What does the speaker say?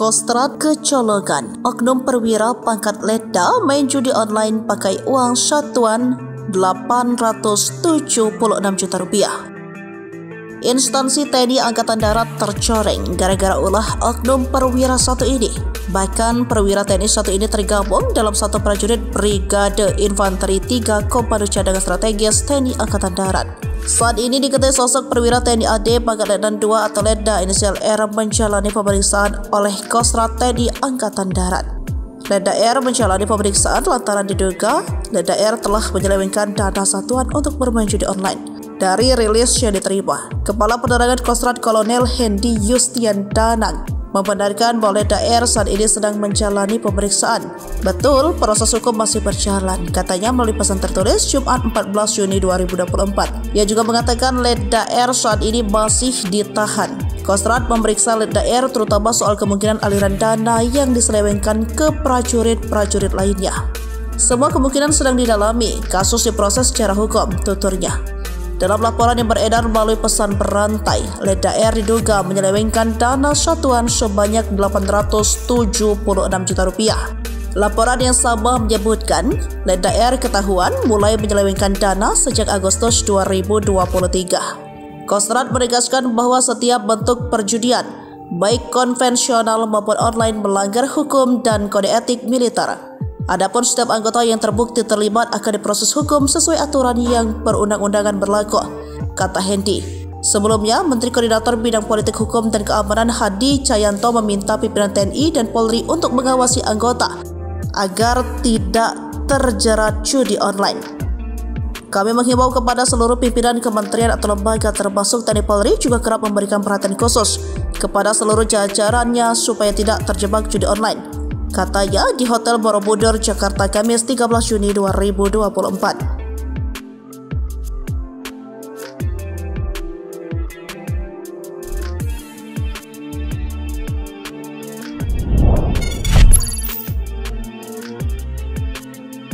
Kostrad kecolongan, oknum perwira pangkat letda main judi online pakai uang satuan 876 juta rupiah. Instansi TNI Angkatan Darat tercoreng gara-gara ulah oknum perwira satu ini. Bahkan perwira TNI satu ini tergabung dalam satu prajurit Brigade Infanteri 3 Komando Cadangan Strategis TNI Angkatan Darat. Saat ini diketahui sosok perwira TNI AD pangkat Letnan 2 atau Letda inisial R menjalani pemeriksaan oleh Kostrad TNI Angkatan Darat. Letda R menjalani pemeriksaan lantaran diduga Letda R telah menyelewengkan dana satuan untuk bermain judi online. Dari rilis yang diterima, Kepala Penerangan Kostrad Kolonel Hendy Yustian Danang membenarkan bahwa Letda R saat ini sedang menjalani pemeriksaan. Betul, proses hukum masih berjalan, katanya melalui pesan tertulis Jumat 14 Juni 2024. Ia juga mengatakan Letda R saat ini masih ditahan. Kostrad memeriksa Letda R terutama soal kemungkinan aliran dana yang diselewengkan ke prajurit-prajurit lainnya. Semua kemungkinan sedang didalami, kasus diproses secara hukum, tuturnya. Dalam laporan yang beredar melalui pesan berantai, Letda R diduga menyelewengkan dana satuan sebanyak 876 juta rupiah. Laporan yang sama menyebutkan, Letda R ketahuan mulai menyelewengkan dana sejak Agustus 2023. Kostrad menegaskan bahwa setiap bentuk perjudian, baik konvensional maupun online, melanggar hukum dan kode etik militer. Adapun setiap anggota yang terbukti terlibat akan diproses hukum sesuai aturan yang perundang-undangan berlaku, kata Hendy. Sebelumnya, Menteri Koordinator Bidang Politik Hukum dan Keamanan Hadi Cahyanto meminta pimpinan TNI dan Polri untuk mengawasi anggota agar tidak terjerat judi online. Kami menghimbau kepada seluruh pimpinan kementerian atau lembaga termasuk TNI Polri juga kerap memberikan perhatian khusus kepada seluruh jajarannya supaya tidak terjebak judi online, katanya di Hotel Borobudur, Jakarta, Kamis 13 Juni 2024.